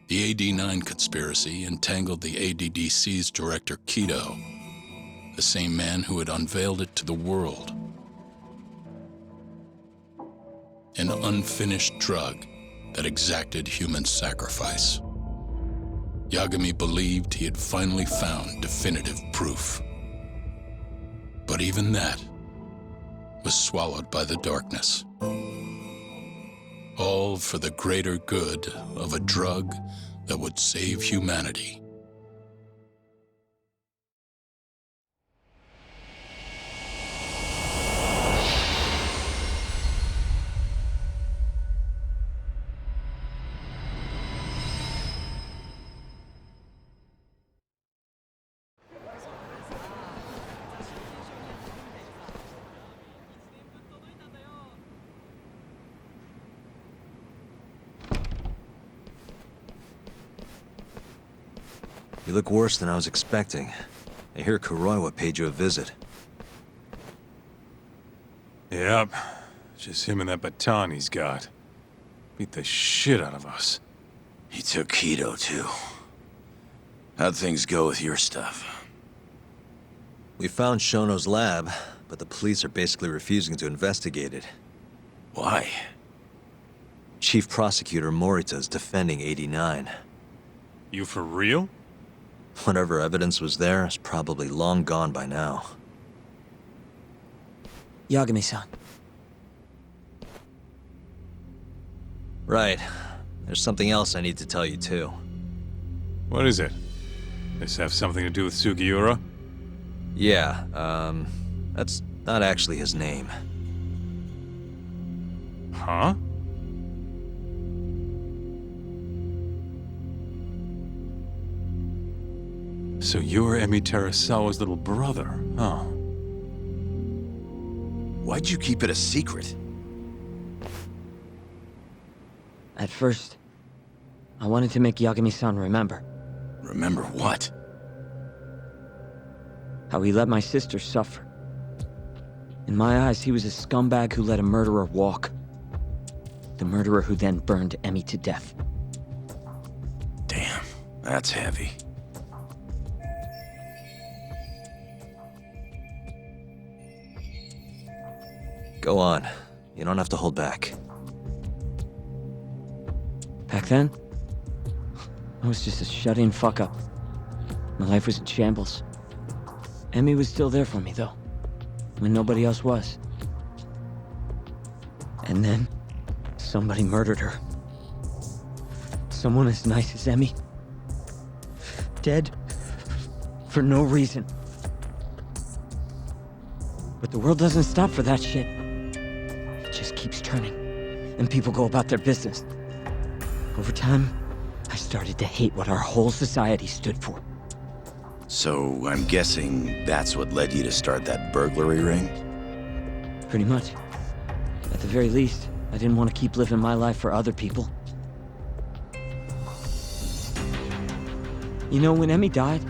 The AD-9 conspiracy entangled the ADDC's director Kido, the same man who had unveiled it to the world. An unfinished drug that exacted human sacrifice. Yagami believed he had finally found definitive proof. But even that was swallowed by the darkness. All for the greater good of a drug that would save humanity. You look worse than I was expecting. I hear Kuroiwa paid you a visit. Yep. Just him and that baton he's got. Beat the shit out of us. He took Kido, too. How'd things go with your stuff? We found Shono's lab, but the police are basically refusing to investigate it. Why? Chief Prosecutor Morita's defending 89. You for real? Whatever evidence was there is probably long gone by now. Yagami-san. Right. There's something else I need to tell you, too. What is it? This have something to do with Sugiura? Yeah, that's not actually his name. Huh? So you're Emi Terasawa's little brother, huh? Why'd you keep it a secret? At first, I wanted to make Yagami-san remember. Remember what? How he let my sister suffer. In my eyes, he was a scumbag who let a murderer walk. The murderer who then burned Emi to death. Damn, that's heavy. Go on. You don't have to hold back. Back then, I was just a shut-in fuck-up. My life was in shambles. Emi was still there for me, though, when nobody else was. And then, somebody murdered her. Someone as nice as Emi. Dead. For no reason. But the world doesn't stop for that shit. It just keeps turning, and people go about their business. Over time, I started to hate what our whole society stood for. So, I'm guessing that's what led you to start that burglary ring? Pretty much. At the very least, I didn't want to keep living my life for other people. You know, when Emi died,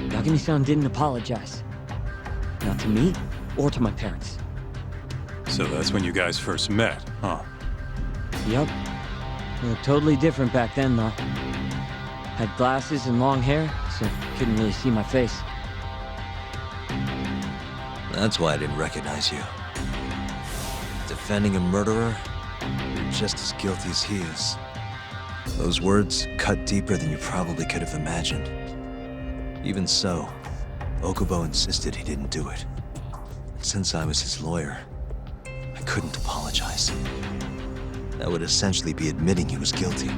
Yagami-san didn't apologize. Not to me, or to my parents. So that's when you guys first met, huh? Yup. We were totally different back then, though. Had glasses and long hair, so couldn't really see my face. That's why I didn't recognize you. Defending a murderer, you're just as guilty as he is. Those words cut deeper than you probably could have imagined. Even so, Okubo insisted he didn't do it. And since I was his lawyer, I couldn't apologize. That would essentially be admitting he was guilty.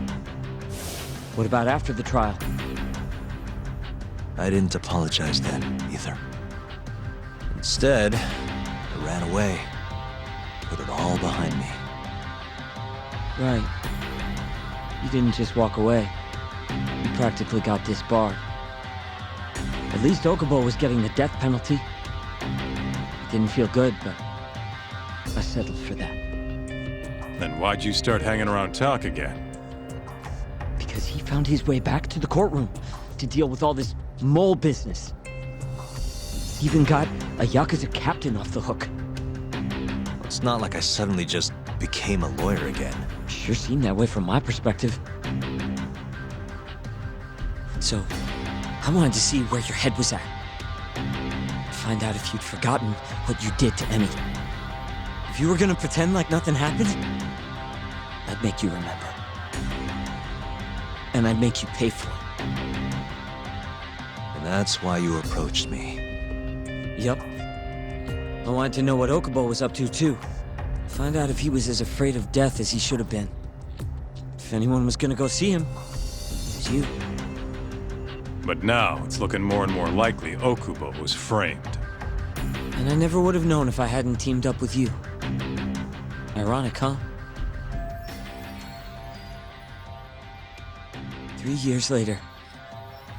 What about after the trial? I didn't apologize then, either. Instead, I ran away. Put it all behind me. Right. You didn't just walk away. You practically got disbarred. At least Okubo was getting the death penalty. It didn't feel good, but I settled for that. Then why'd you start hanging around talk again? Because he found his way back to the courtroom to deal with all this mole business. Even got a Yakuza captain off the hook. It's not like I suddenly just became a lawyer again. Sure seemed that way from my perspective. So, I wanted to see where your head was at. Find out if you'd forgotten what you did to Emmy. If you were gonna pretend like nothing happened, I'd make you remember. And I'd make you pay for it. And that's why you approached me. Yep. I wanted to know what Okubo was up to, too. Find out if he was as afraid of death as he should have been. If anyone was gonna go see him, it was you. But now, it's looking more and more likely Okubo was framed. And I never would have known if I hadn't teamed up with you. Ironic, huh? 3 years later,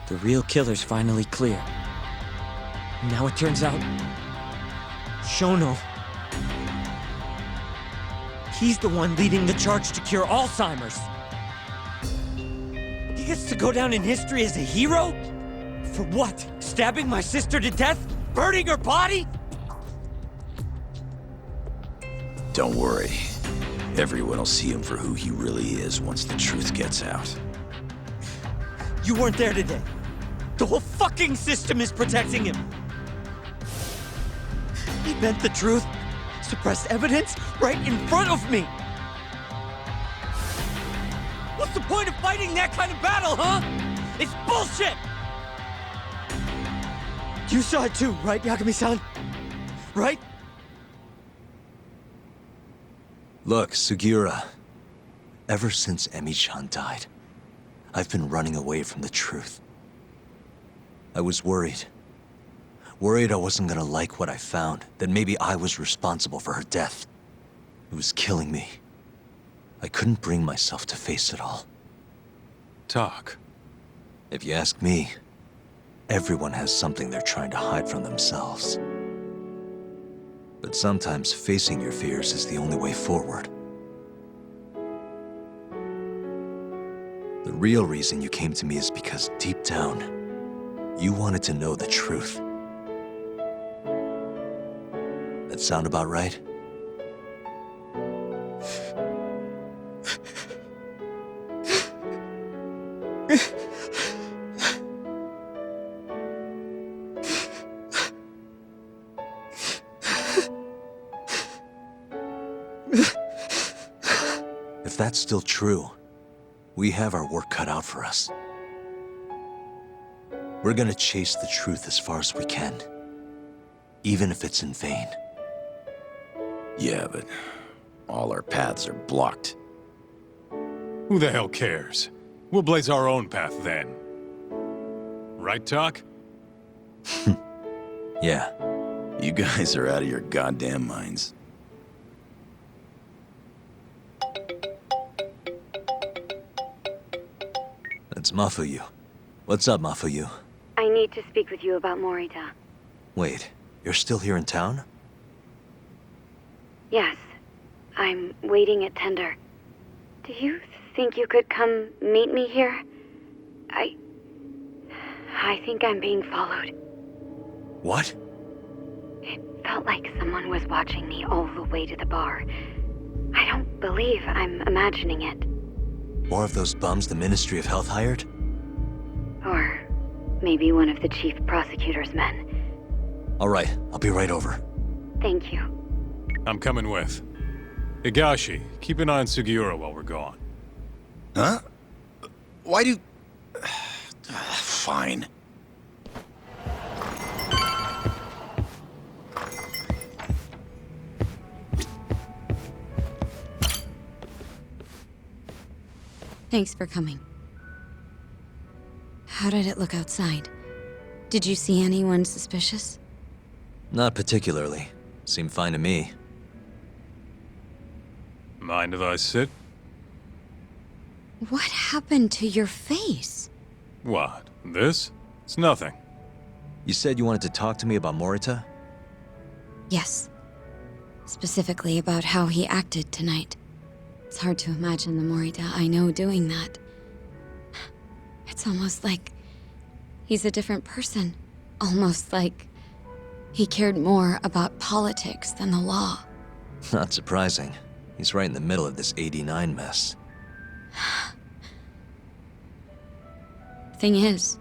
the real killer's finally clear. And now it turns out, Shono, he's the one leading the charge to cure Alzheimer's. He gets to go down in history as a hero? For what? Stabbing my sister to death? Burning her body? Don't worry. Everyone will see him for who he really is once the truth gets out. You weren't there today. The whole fucking system is protecting him. He bent the truth, suppressed evidence right in front of me. What's the point of fighting that kind of battle, huh? It's bullshit! You saw it too, right, Yagami-san? Right? Look, Sugiura. Ever since Emi-chan died, I've been running away from the truth. I was worried. Worried I wasn't gonna like what I found, that maybe I was responsible for her death. It was killing me. I couldn't bring myself to face it all. Talk. If you ask me, everyone has something they're trying to hide from themselves. But sometimes facing your fears is the only way forward. The real reason you came to me is because deep down, you wanted to know the truth. That sound about right? If that's still true, we have our work cut out for us. We're gonna chase the truth as far as we can, even if it's in vain. Yeah, but all our paths are blocked. Who the hell cares? We'll blaze our own path then. Right, Talk? Yeah. You guys are out of your goddamn minds. It's Mafuyu. What's up, Mafuyu? I need to speak with you about Morita. Wait, you're still here in town? Yes. I'm waiting at Tender. Do you think you could come meet me here? I think I'm being followed. What? It felt like someone was watching me all the way to the bar. I don't believe I'm imagining it. More of those bums the Ministry of Health hired? Or maybe one of the chief prosecutor's men. All right, I'll be right over. Thank you. I'm coming with. Higashi, keep an eye on Sugiura while we're gone. Huh? Why do... Fine. Thanks for coming. How did it look outside? Did you see anyone suspicious? Not particularly. Seemed fine to me. Mind if I sit? What happened to your face? What? This? It's nothing. You said you wanted to talk to me about Morita? Yes. Specifically about how he acted tonight. It's hard to imagine the Morita I know doing that. It's almost like he's a different person. Almost like he cared more about politics than the law. Not surprising. He's right in the middle of this '89 mess. thing is,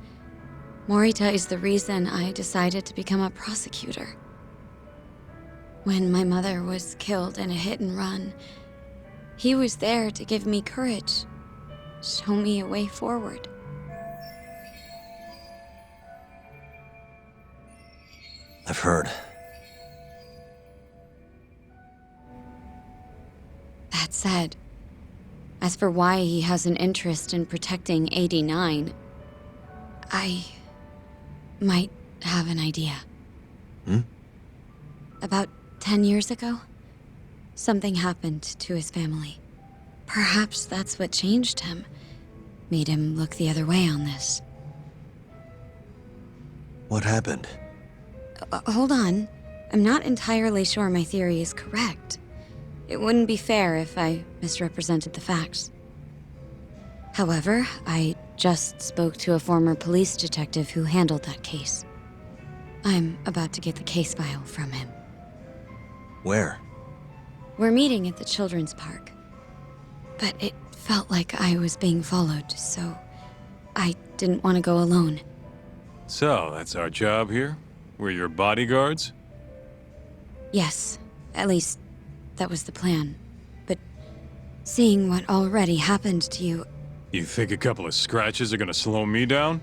Morita is the reason I decided to become a prosecutor. When my mother was killed in a hit and run, he was there to give me courage, show me a way forward. I've heard. That said, as for why he has an interest in protecting 89, I might have an idea. About 10 years ago, something happened to his family. Perhaps that's what changed him, made him look the other way on this. What happened? Hold on. I'm not entirely sure my theory is correct. It wouldn't be fair if I misrepresented the facts. However, I just spoke to a former police detective who handled that case. I'm about to get the case file from him. Where? We're meeting at the children's park. But it felt like I was being followed, so I didn't want to go alone. So, that's our job here? We're your bodyguards? Yes, at least that was the plan. But seeing what already happened to you, You think a couple of scratches are gonna slow me down?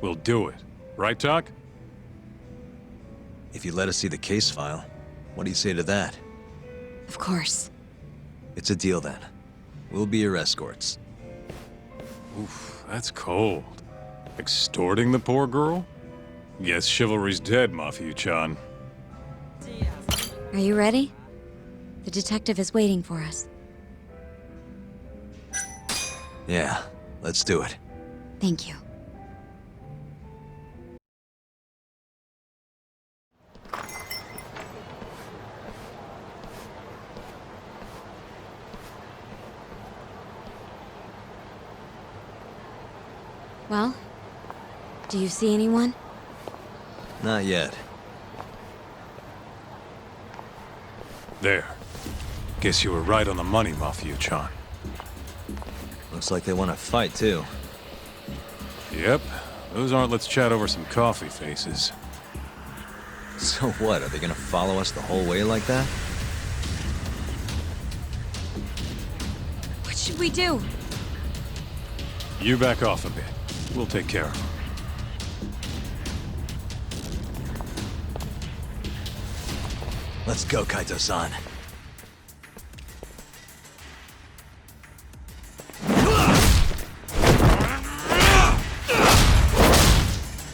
We'll do it. Right, Doc? If you let us see the case file, what do you say to that? of course. It's a deal then. We'll be your escorts. Oof, that's cold. Extorting the poor girl? Guess chivalry's dead, Mafuyu-chan. Are you ready? The detective is waiting for us. Yeah, let's do it. Thank you. Well, do you see anyone? Not yet. There. Guess you were right on the money, Mafuyu-chan. Looks like they want to fight, too. Yep. Those aren't let's chat over some coffee faces. So what, are they gonna follow us the whole way like that? What should we do? You back off a bit. We'll take care of them. Let's go, Kaito-san.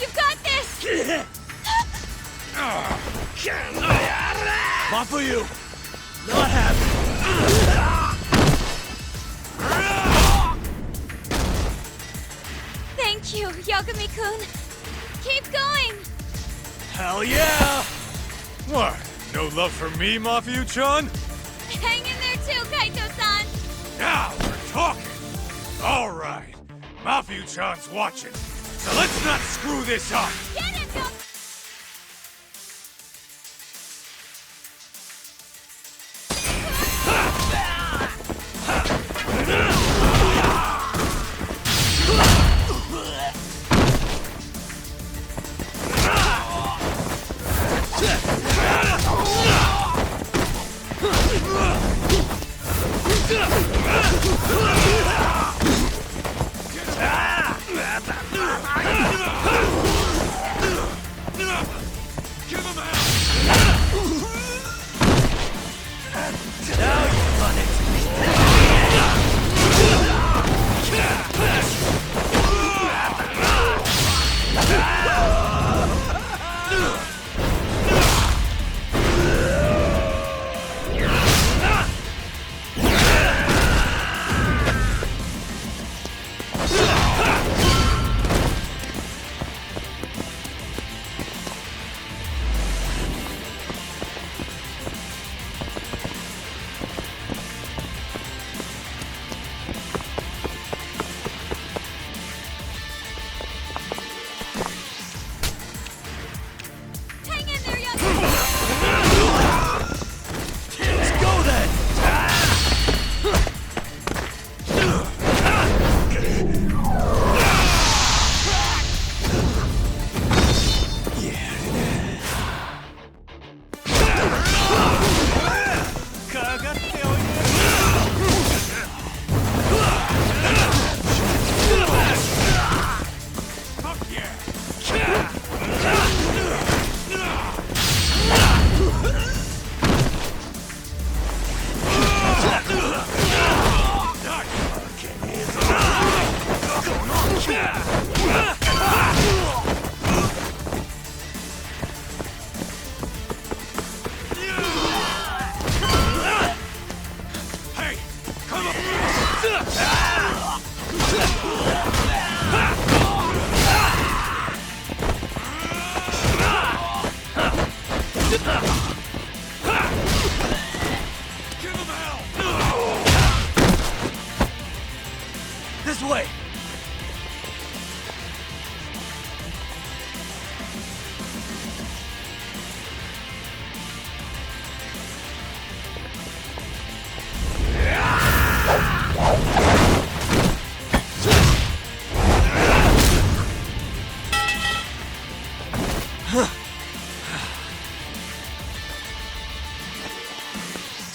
You've got this! Mafuyu! Not happening! Thank you, Yagami-kun. Keep going! Hell yeah! What? No love for me, Mafuyu-chan? Hang in there too, Kaito-san! Now we're talking! Alright. Mafuyu-chan's watching. So let's not screw this up! Get him, Yagami!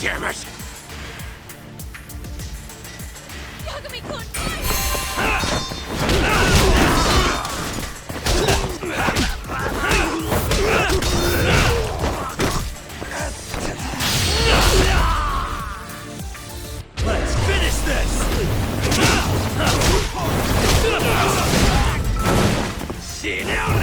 damn it! Let's finish this! See now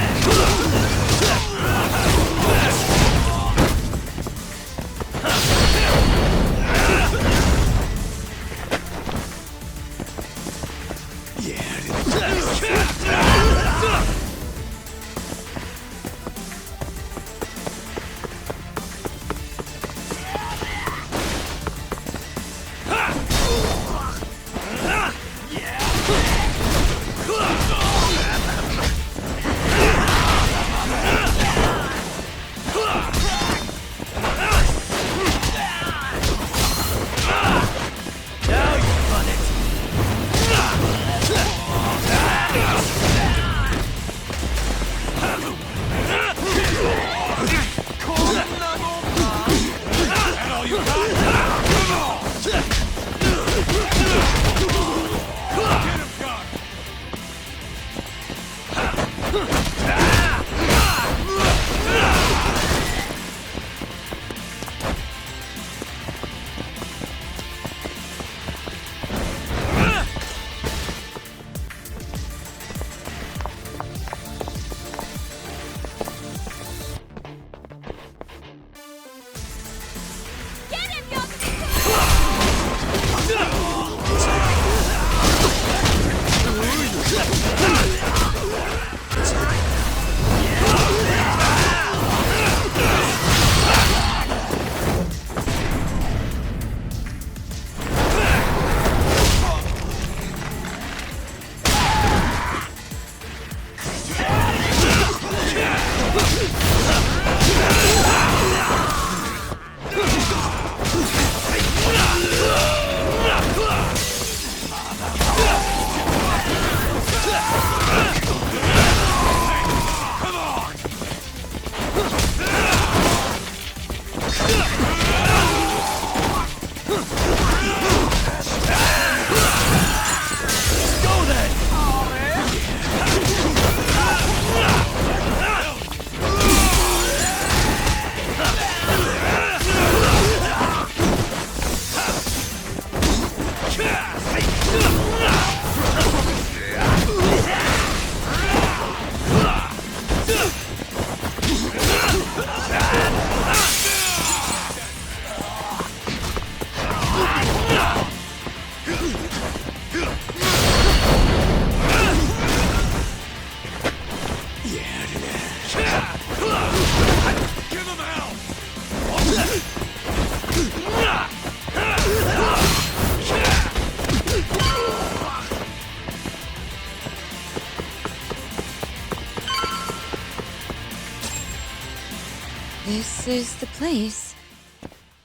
This is the place.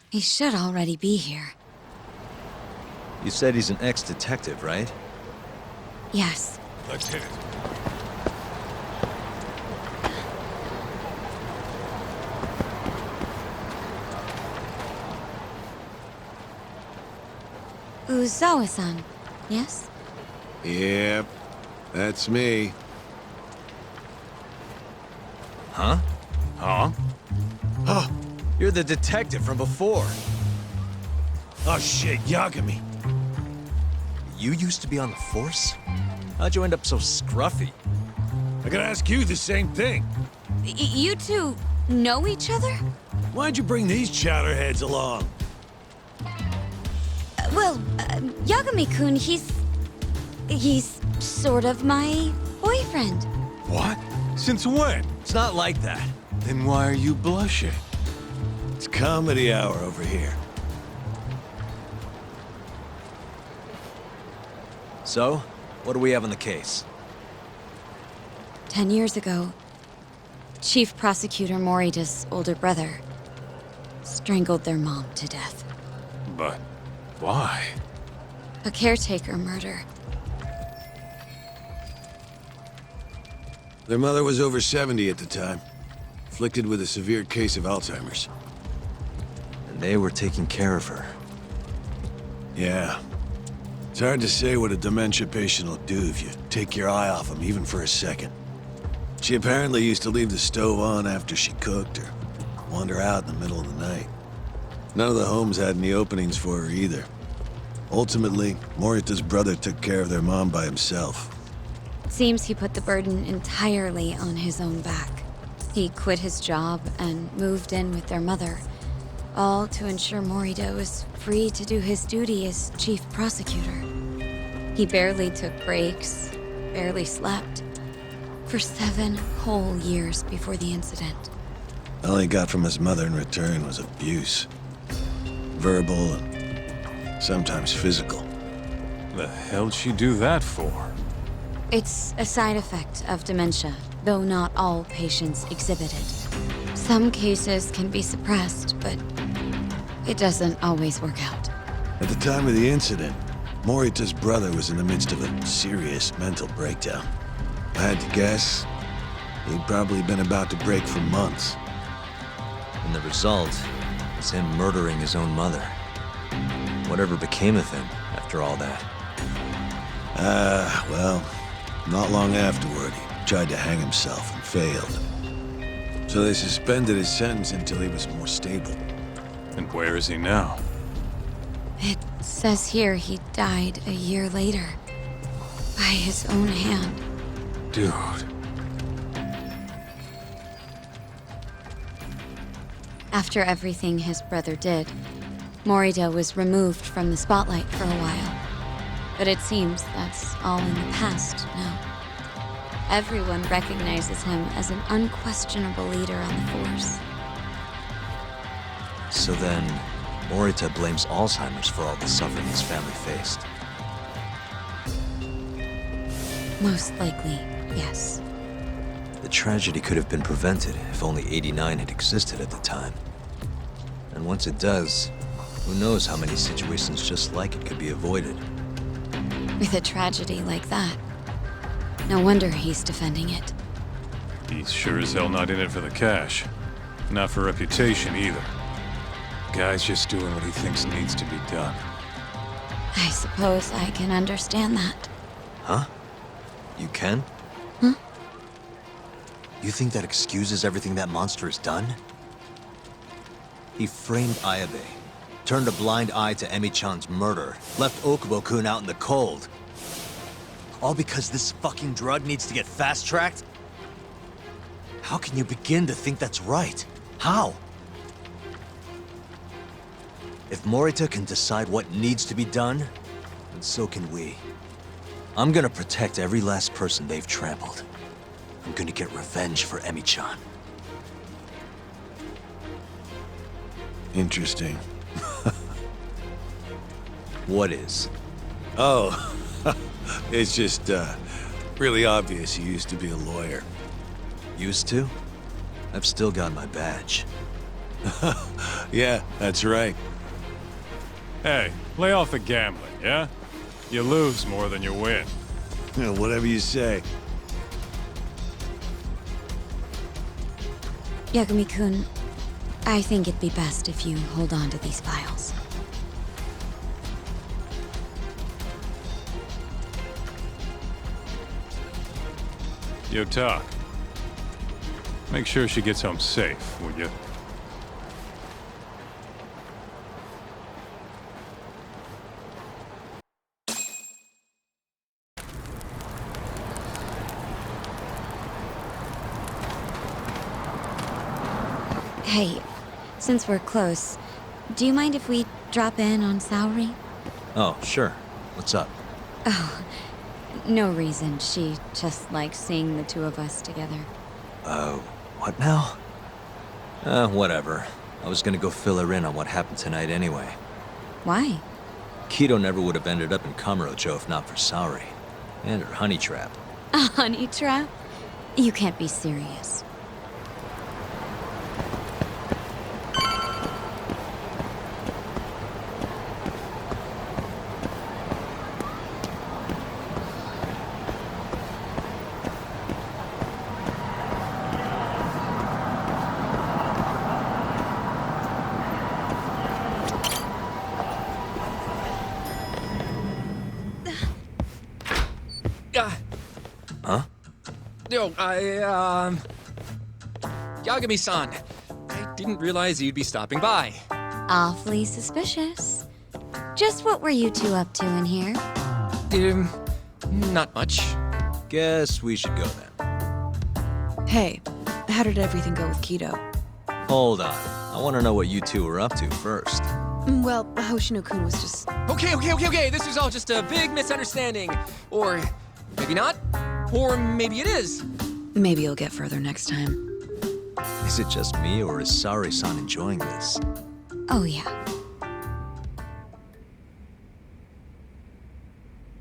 He should already be here. You said he's an ex-detective, right? Yes. Let's hit it. Uzawa-san, yes? Yep, that's me. Huh? Huh? Oh, you're the detective from before. Oh shit, Yagami. You used to be on the force? How'd you end up so scruffy? I gotta ask you the same thing. You two know each other? Why'd you bring these chowderheads along? Yagami-kun, he's sort of my boyfriend. What? Since when? It's not like that. Then why are you blushing? It's comedy hour over here. So, what do we have on the case? 10 years ago, Chief Prosecutor Morita's older brother strangled their mom to death. But why? A caretaker murder. Their mother was over 70 at the time, afflicted with a severe case of Alzheimer's. And They were taking care of her. Yeah. It's hard to say what a dementia patient will do if you take your eye off them even for a second. She apparently used to leave the stove on after she cooked or wander out in the middle of the night. None of the homes had any openings for her either. Ultimately, Morita's brother took care of their mom by himself. Seems he put the burden entirely on his own back. He quit his job and moved in with their mother, all to ensure Morita was free to do his duty as chief prosecutor. He barely took breaks, barely slept, for 7 whole years before the incident. All he got from his mother in return was abuse. Verbal and sometimes physical. The hell'd she do that for? It's a side effect of dementia, though not all patients exhibit it. Some cases can be suppressed, but it doesn't always work out. At the time of the incident, Morita's brother was in the midst of a serious mental breakdown. I had to guess, he'd probably been about to break for months. And the result is him murdering his own mother. Whatever became of him after all that? Well, not long afterward, he tried to hang himself and failed. So they suspended his sentence until he was more stable. And where is he now? It says here he died a year later, by his own hand. Dude. After everything his brother did, Morita was removed from the spotlight for a while. But it seems that's all in the past now. Everyone recognizes him as an unquestionable leader on the force. So then, Morita blames Alzheimer's for all the suffering his family faced. Most likely, yes. The tragedy could have been prevented if only 89 had existed at the time. And once it does, who knows how many situations just like it could be avoided. With a tragedy like that, no wonder he's defending it. He's sure as hell not in it for the cash. Not for reputation either. Guy's just doing what he thinks needs to be done. I suppose I can understand that. Huh? You can? Huh? You think that excuses everything that monster has done? He framed Ayabe, turned a blind eye to Emi-chan's murder, left Okubo-kun out in the cold. All because this fucking drug needs to get fast-tracked? How can you begin to think that's right? How? If Morita can decide what needs to be done, then so can we. I'm gonna protect every last person they've trampled. I'm gonna get revenge for Emi-chan. Interesting. What is? Oh, it's just, really obvious you used to be a lawyer. Used to? I've still got my badge. Yeah, that's right. Hey, lay off the gambling, yeah? You lose more than you win. Yeah, whatever you say. Yagami-kun, I think it'd be best if you hold on to these files. Yo, talk. Make sure she gets home safe, would you? Hey, since we're close, do you mind if we drop in on Saori? Oh, sure. What's up? Oh, no reason. She just likes seeing the two of us together. What now? Whatever. I was gonna go fill her in on what happened tonight anyway. Why? Kido never would have ended up in Kamurocho if not for Saori. And her honey trap. A honey trap? You can't be serious. Yagami-san. I didn't realize you'd be stopping by. Awfully suspicious. Just what were you two up to in here? Not much. Guess we should go then. Hey, how did everything go with Keto? Hold on. I want to know what you two were up to first. Well, Hoshino-kun was just... Okay. This is all just a big misunderstanding. Or maybe not. Or maybe it is. Maybe you'll get further next time. Is it just me, or is Saori-san enjoying this? Oh, yeah.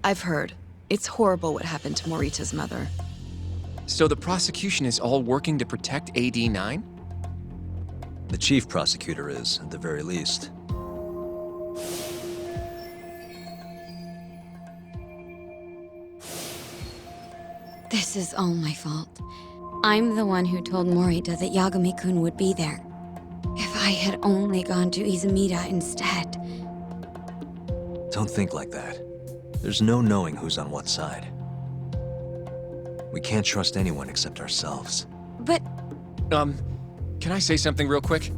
I've heard. It's horrible what happened to Morita's mother. So the prosecution is all working to protect AD-9? The chief prosecutor is, at the very least. This is all my fault. I'm the one who told Morita that Yagami-kun would be there. If I had only gone to Izumida instead. Don't think like that. There's no knowing who's on what side. We can't trust anyone except ourselves. But... Can I say something real quick?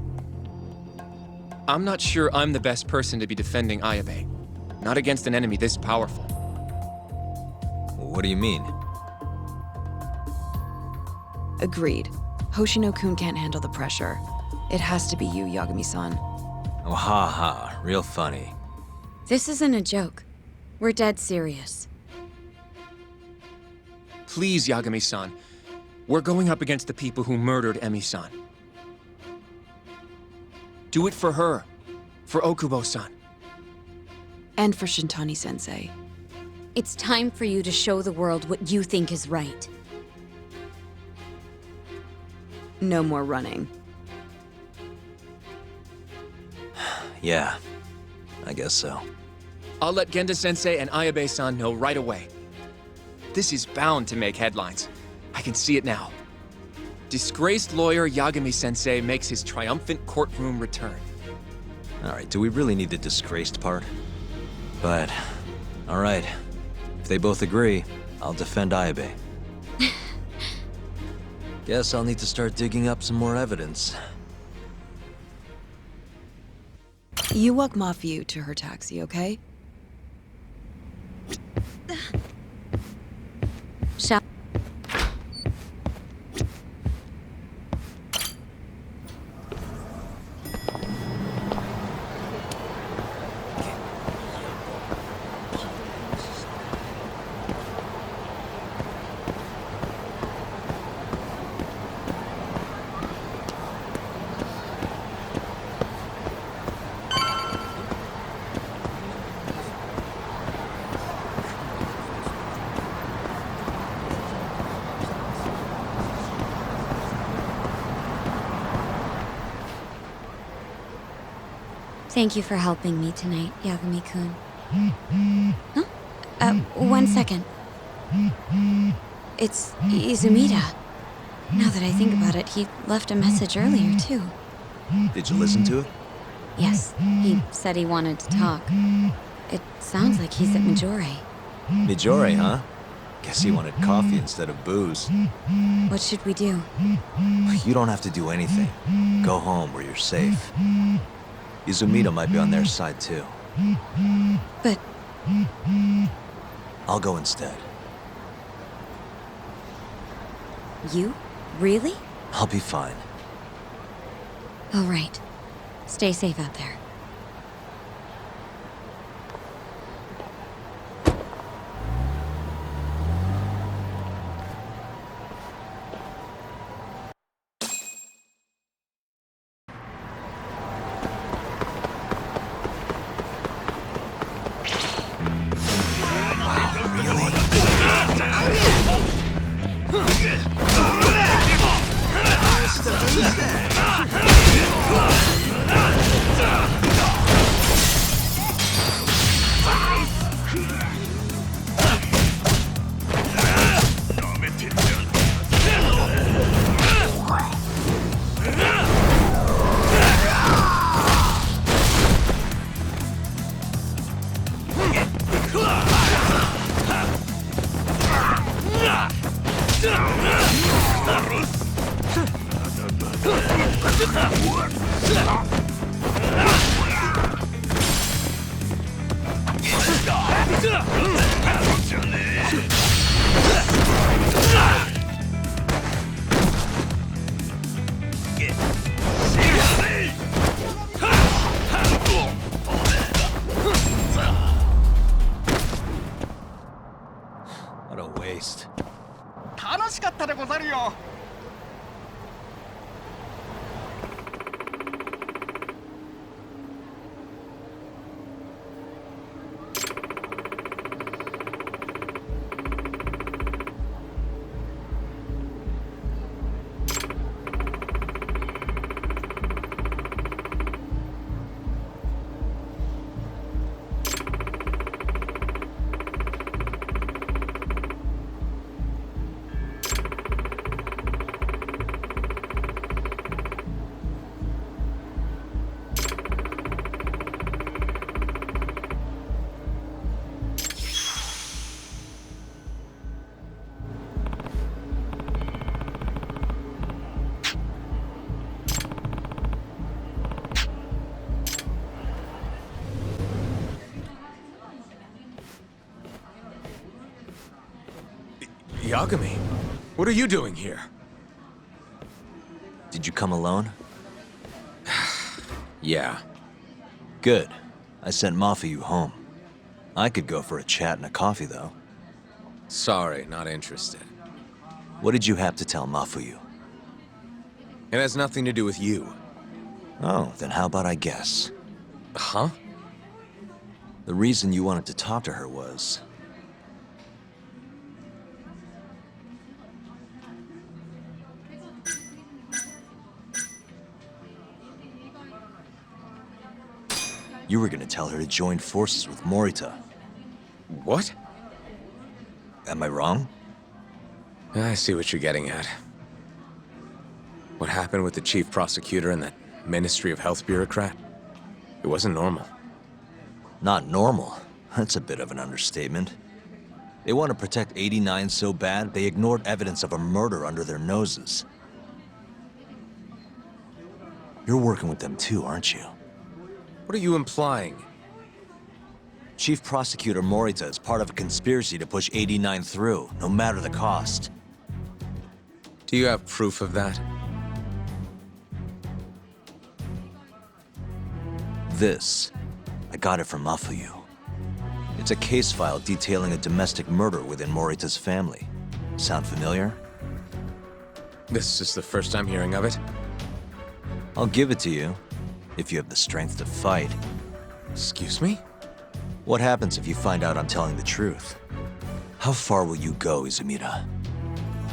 I'm not sure I'm the best person to be defending Ayabe. Not against an enemy this powerful. What do you mean? Agreed. Hoshino-kun can't handle the pressure. It has to be you, Yagami-san. Oh, ha, real funny. this isn't a joke. We're dead serious. Please, Yagami-san. We're going up against the people who murdered Emi-san. Do it for her. For Okubo-san. And for Shintani-sensei. It's time for you to show the world what you think is right. No more running. Yeah, I guess so. I'll let Genda-sensei and Ayabe-san know right away. This is bound to make headlines. I can see it now. Disgraced lawyer Yagami-sensei makes his triumphant courtroom return. All right, do we really need the disgraced part? But, all right. If they both agree, I'll defend Ayabe. Guess I'll need to start digging up some more evidence. You walk Mafuyu to her taxi, okay? Shall Thank you for helping me tonight, Yagami-kun. Huh? One second. It's Izumida. Now that I think about it, he left a message earlier, too. Did you listen to it? Yes, he said he wanted to talk. It sounds like he's at Majore. Majore, huh? Guess he wanted coffee instead of booze. What should we do? You don't have to do anything. Go home where you're safe. Izumida might be on their side, too. But... I'll go instead. You? Really? I'll be fine. All right. Stay safe out there. Who's that? What a waste. 楽しかったでござるよ。Yagami, what are you doing here? Did you come alone? Yeah. Good. I sent Mafuyu home. I could go for a chat and a coffee, though. Sorry, not interested. What did you have to tell Mafuyu? It has nothing to do with you. Oh, then how about I guess? Huh? The reason you wanted to talk to her was... you were gonna tell her to join forces with Morita. What? Am I wrong? I see what you're getting at. What happened with the chief prosecutor and that Ministry of Health bureaucrat? It wasn't normal. Not normal. That's a bit of an understatement. They want to protect 89 so bad, they ignored evidence of a murder under their noses. You're working with them too, aren't you? What are you implying? Chief Prosecutor Morita is part of a conspiracy to push 89 through, no matter the cost. Do you have proof of that? This. I got it from Mafuyu. It's a case file detailing a domestic murder within Morita's family. Sound familiar? This is the first I'm hearing of it. I'll give it to you, if you have the strength to fight. Excuse me? What happens if you find out I'm telling the truth? How far will you go, Izumida?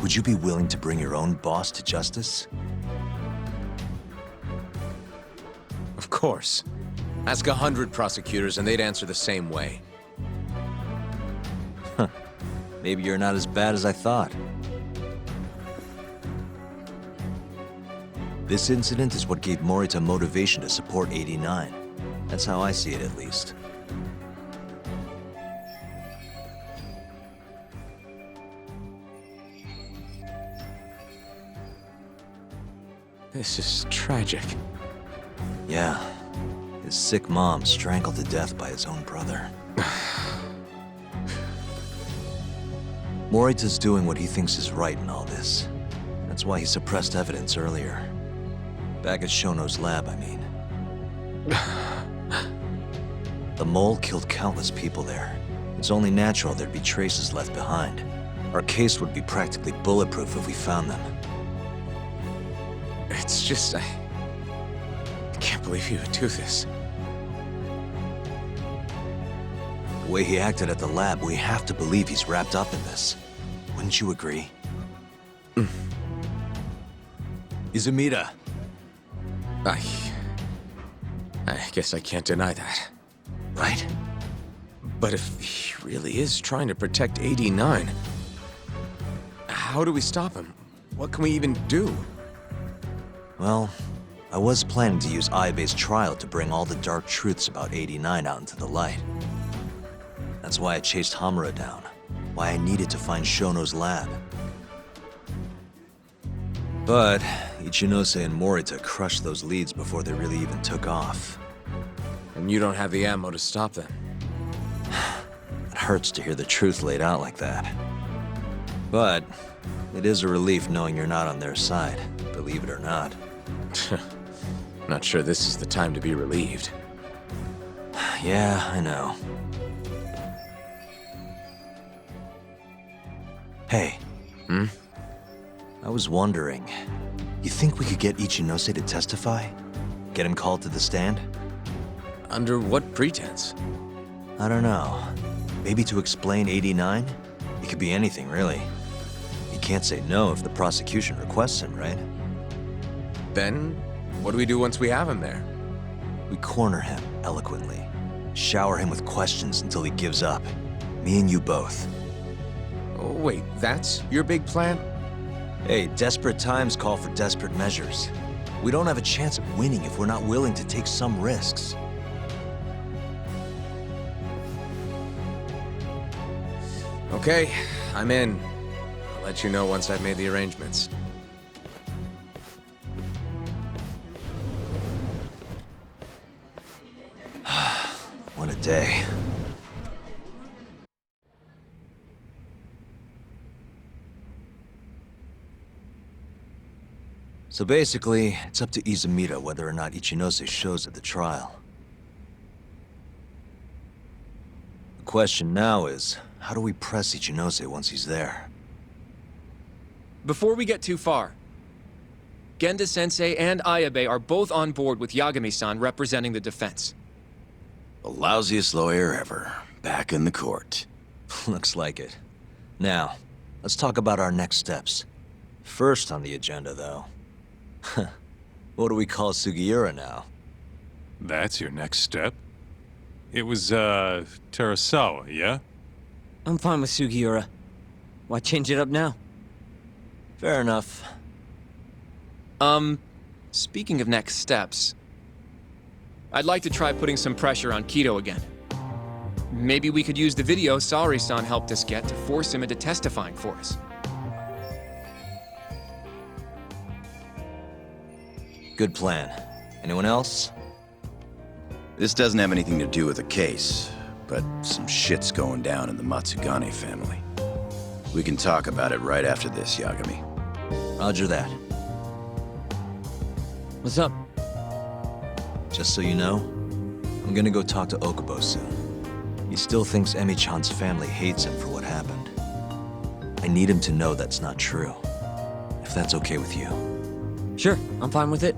Would you be willing to bring your own boss to justice? Of course. Ask 100 prosecutors and they'd answer the same way. Maybe you're not as bad as I thought. This incident is what gave Morita motivation to support 89. That's how I see it, at least. This is tragic. Yeah. His sick mom strangled to death by his own brother. Morita's doing what he thinks is right in all this. That's why he suppressed evidence earlier. Back at Shono's lab, I mean. The mole killed countless people there. It's only natural there'd be traces left behind. Our case would be practically bulletproof if we found them. It's just, I can't believe you would do this. The way he acted at the lab, we have to believe he's wrapped up in this. Wouldn't you agree? Izumida. I guess I can't deny that. Right? But if he really is trying to protect 89, how do we stop him? What can we even do? Well, I was planning to use Ayabe's trial to bring all the dark truths about 89 out into the light. That's why I chased Hamura down. Why I needed to find Shono's lab. But Ichinose and Morita crushed those leads before they really even took off. And you don't have the ammo to stop them. It hurts to hear the truth laid out like that. But it is a relief knowing you're not on their side, believe it or not. Not sure this is the time to be relieved. Yeah, I know. Hey. Hmm? I was wondering, you think we could get Ichinose to testify? Get him called to the stand? Under what pretense? I don't know. Maybe to explain 89? It could be anything, really. You can't say no if the prosecution requests him, right? Then, what do we do once we have him there? We corner him eloquently. Shower him with questions until he gives up. Me and you both. Oh, wait, that's your big plan? Hey, desperate times call for desperate measures. We don't have a chance of winning if we're not willing to take some risks. Okay, I'm in. I'll let you know once I've made the arrangements. What a day. So basically, it's up to Izumida whether or not Ichinose shows at the trial. The question now is, how do we press Ichinose once he's there? Before we get too far, Genda-sensei and Ayabe are both on board with Yagami-san representing the defense. The lousiest lawyer ever, back in the court. Looks like it. Now, let's talk about our next steps. First on the agenda, though. What do we call Sugiura now? That's your next step? It was, Terasawa, yeah? I'm fine with Sugiura. Why change it up now? Fair enough. Speaking of next steps, I'd like to try putting some pressure on Kido again. Maybe we could use the video Saori-san helped us get to force him into testifying for us. Good plan. Anyone else? This doesn't have anything to do with the case, but some shit's going down in the Matsugane family. We can talk about it right after this, Yagami. Roger that. What's up? Just so you know, I'm gonna go talk to Okubo soon. He still thinks Emi-chan's family hates him for what happened. I need him to know that's not true. If that's okay with you. Sure, I'm fine with it.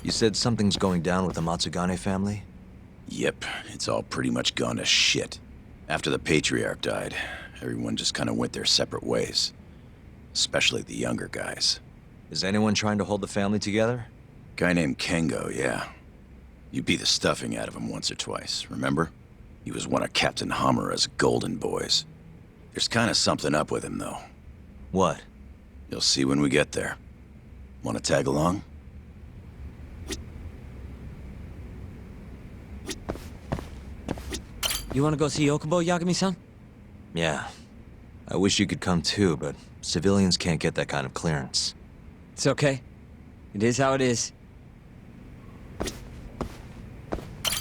You said something's going down with the Matsugane family? Yep, it's all pretty much gone to shit. After the Patriarch died, everyone just kind of went their separate ways. Especially the younger guys. Is anyone trying to hold the family together? Guy named Kengo, yeah. You beat the stuffing out of him once or twice, remember? He was one of Captain Hamura's golden boys. There's kind of something up with him, though. What? You'll see when we get there. Want to tag along? You wanna go see Okubo, Yagami-san? Yeah. I wish you could come too, but civilians can't get that kind of clearance. It's okay. It is how it is.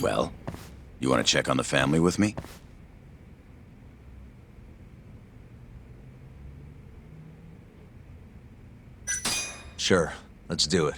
Well, you want to check on the family with me? Sure, let's do it.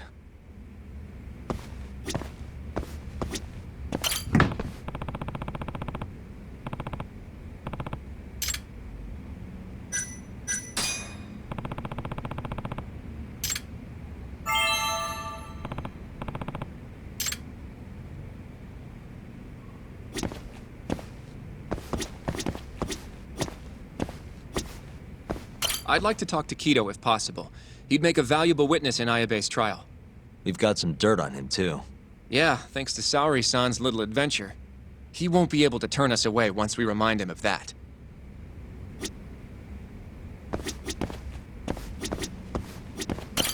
I'd like to talk to Kido if possible. He'd make a valuable witness in Ayabe's trial. We've got some dirt on him too. Yeah, thanks to Saori-san's little adventure. He won't be able to turn us away once we remind him of that.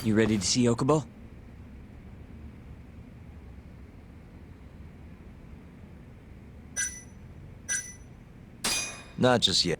You ready to see Okubo? Not just yet.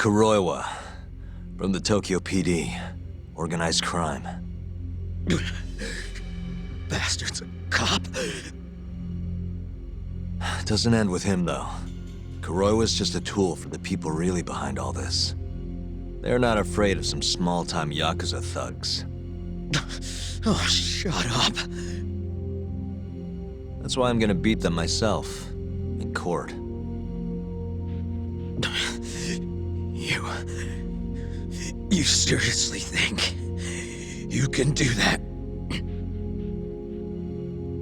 Kuroiwa, from the Tokyo PD. Organized crime. Bastard's a cop. Doesn't end with him, though. Kuroiwa's just a tool for the people really behind all this. They're not afraid of some small-time Yakuza thugs. Oh, shut up. That's why I'm gonna beat them myself. In court. You seriously think you can do that?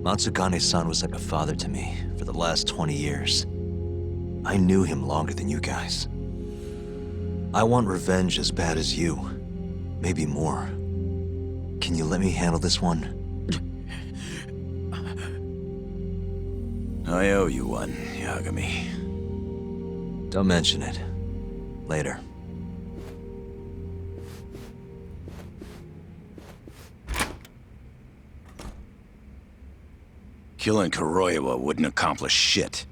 Matsugane-san was like a father to me for the last 20 years. I knew him longer than you guys. I want revenge as bad as you. Maybe more. Can you let me handle this one? I owe you one, Yagami. Don't mention it. Later. Killing Kuroiwa wouldn't accomplish shit.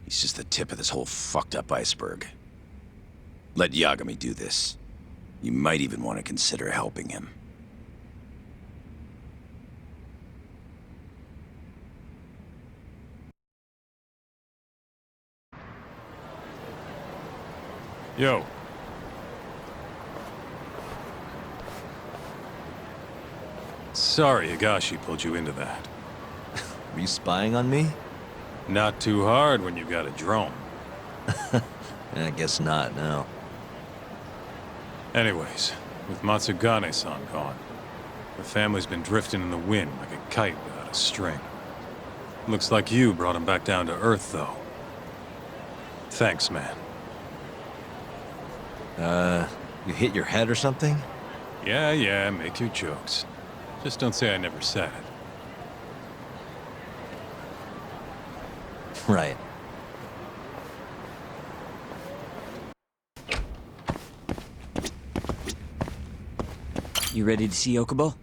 He's just the tip of this whole fucked up iceberg. Let Yagami do this. You might even want to consider helping him. Yo. Sorry Higashi pulled you into that. Were you spying on me? Not too hard when you got a drone. I guess not, no. Anyways, with Matsugane-san gone, the family's been drifting in the wind like a kite without a string. Looks like you brought him back down to earth, though. Thanks, man. You hit your head or something? Yeah, make your jokes. Just don't say I never said it. Right. You ready to see Okubo?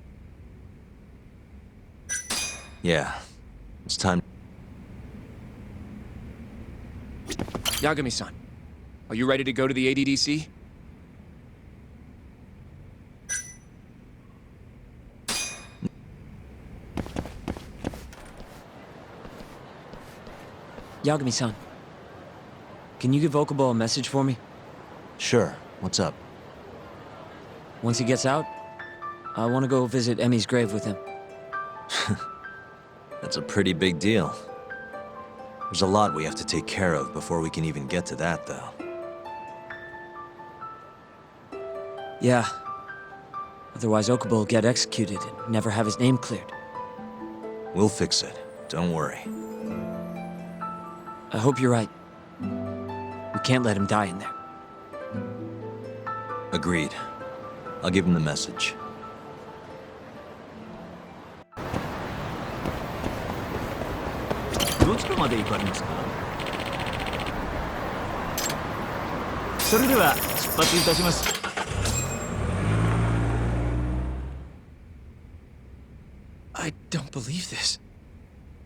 Yeah. It's time. Yagami-san, are you ready to go to the ADDC? Yagami-san, can you give Okubo a message for me? Sure. What's up? Once he gets out, I want to go visit Emi's grave with him. That's a pretty big deal. There's a lot we have to take care of before we can even get to that, though. Yeah. Otherwise, Okubo will get executed and never have his name cleared. We'll fix it. Don't worry. I hope you're right. We can't let him die in there. Agreed. I'll give him the message. I don't believe this.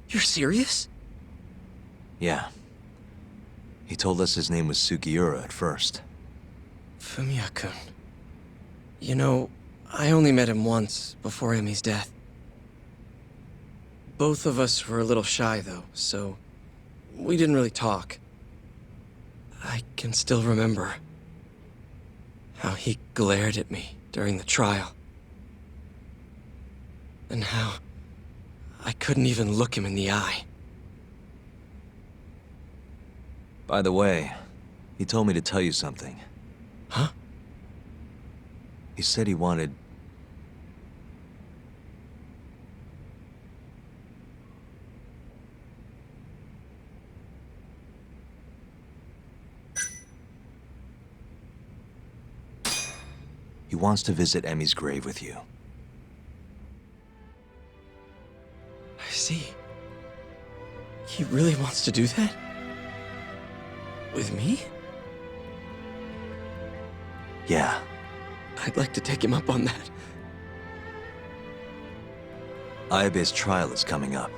You're serious? Yeah. He told us his name was Sugiura at first. Fumiya-kun. You know, I only met him once, before Emi's death. Both of us were a little shy, though, so we didn't really talk. I can still remember how he glared at me during the trial. And how I couldn't even look him in the eye. By the way, he told me to tell you something. Huh? He said he wanted... He wants to visit Emi's grave with you. I see. He really wants to do that? With me? Yeah. I'd like to take him up on that. Ayabe's trial is coming up.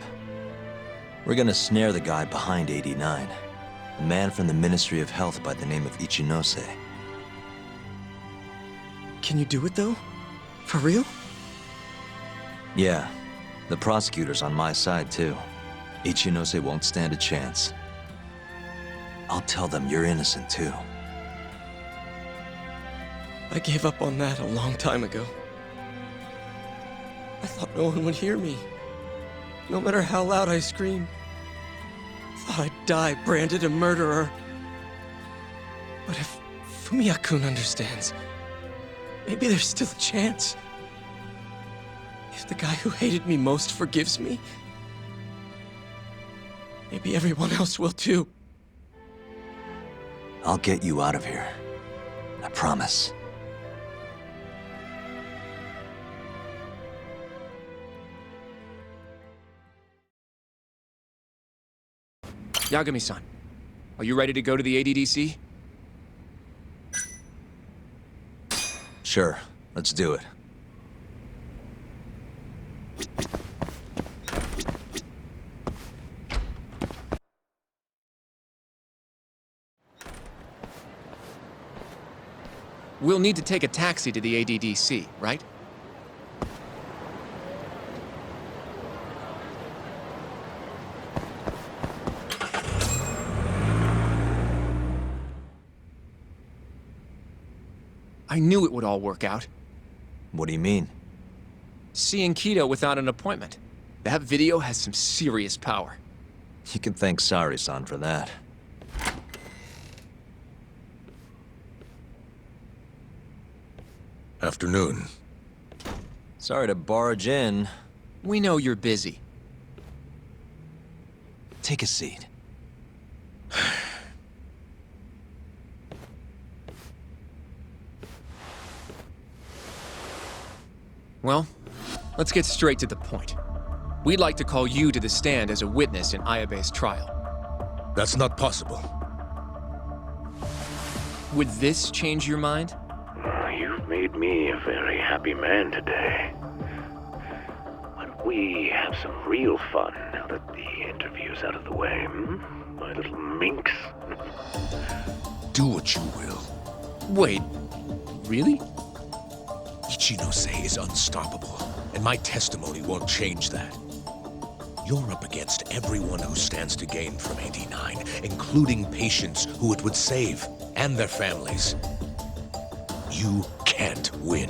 We're gonna snare the guy behind 89. A man from the Ministry of Health by the name of Ichinose. Can you do it, though? For real? Yeah. The prosecutor's on my side, too. Ichinose won't stand a chance. I'll tell them you're innocent, too. I gave up on that a long time ago. I thought no one would hear me. No matter how loud I screamed. Thought I'd die branded a murderer. But if Fumiya-kun understands, maybe there's still a chance. If the guy who hated me most forgives me, maybe everyone else will too. I'll get you out of here. I promise. Yagami-san, are you ready to go to the ADDC? Sure, let's do it. We'll need to take a taxi to the ADDC, right? I knew it would all work out. What do you mean? Seeing Kido without an appointment. That video has some serious power. You can thank Saori-san for that. Afternoon. Sorry to barge in. We know you're busy. Take a seat. Well, let's get straight to the point. We'd like to call you to the stand as a witness in Ayabe's trial. That's not possible. Would this change your mind? You've made me a very happy man today. Why don't we have some real fun now that the interview's out of the way, my little minx? Do what you will. Wait, really? Ichinose is unstoppable, and my testimony won't change that. You're up against everyone who stands to gain from 89, including patients who it would save, and their families. You can't win.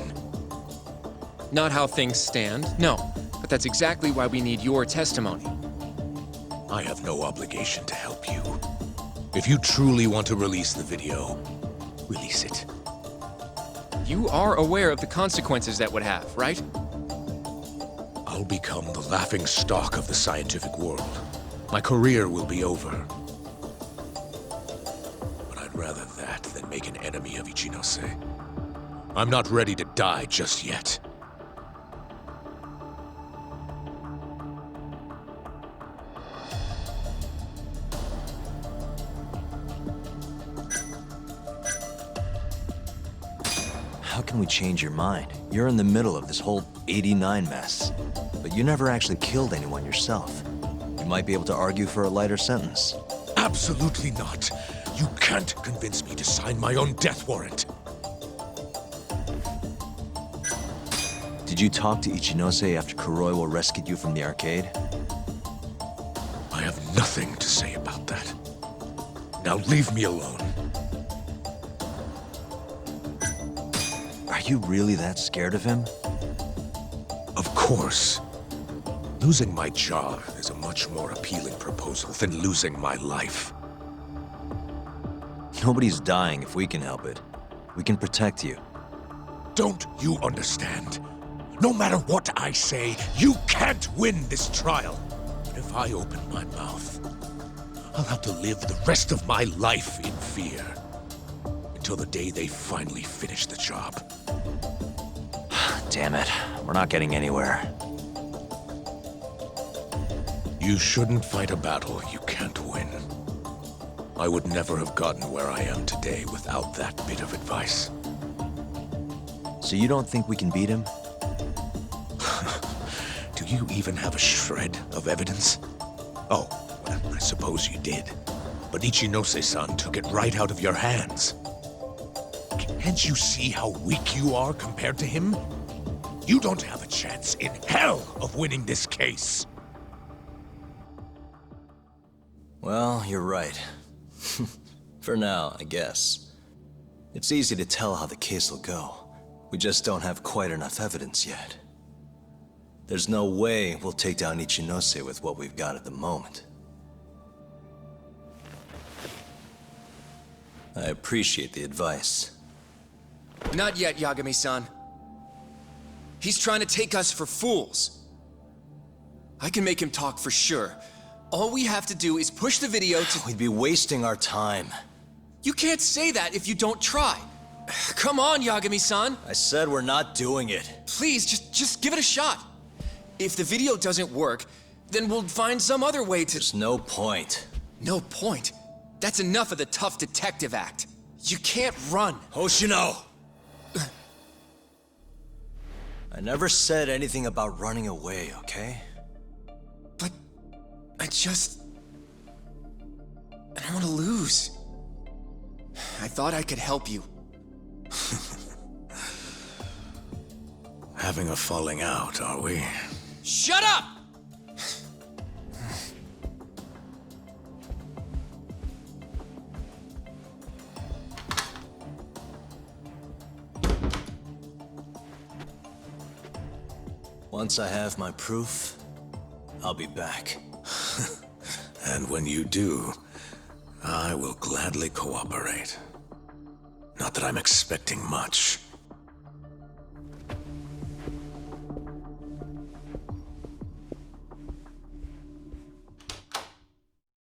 Not how things stand, no. But that's exactly why we need your testimony. I have no obligation to help you. If you truly want to release the video, release it. You are aware of the consequences that would have, right? I'll become the laughing stock of the scientific world. My career will be over. But I'd rather that than make an enemy of Ichinose. I'm not ready to die just yet. How can we change your mind? You're in the middle of this whole 89 mess. But you never actually killed anyone yourself. You might be able to argue for a lighter sentence. Absolutely not. You can't convince me to sign my own death warrant. Did you talk to Ichinose after Kuroiwa rescued you from the arcade? I have nothing to say about that. Now leave me alone. Are you really that scared of him? Of course. Losing my job is a much more appealing proposal than losing my life. Nobody's dying if we can help it. We can protect you. Don't you understand? No matter what I say, you can't win this trial. But if I open my mouth, I'll have to live the rest of my life in fear. Until the day they finally finish the job. Damn it. We're not getting anywhere. You shouldn't fight a battle you can't win. I would never have gotten where I am today without that bit of advice. So you don't think we can beat him? Do you even have a shred of evidence? Oh, well, I suppose you did. But Ichinose-san took it right out of your hands. Can't you see how weak you are compared to him? You don't have a chance in hell of winning this case. Well, you're right. For now, I guess. It's easy to tell how the case will go. We just don't have quite enough evidence yet. There's no way we'll take down Ichinose with what we've got at the moment. I appreciate the advice. Not yet, Yagami-san. He's trying to take us for fools. I can make him talk for sure. All we have to do is push the video to— We'd be wasting our time. You can't say that if you don't try. Come on, Yagami-san. I said we're not doing it. Please, just give it a shot. If the video doesn't work, then we'll find some other way to— There's no point. No point? That's enough of the tough detective act. You can't run. Hosino! I never said anything about running away, okay? But I don't want to lose. I thought I could help you. Having a falling out, are we? Shut up! Once I have my proof, I'll be back. And when you do, I will gladly cooperate. Not that I'm expecting much.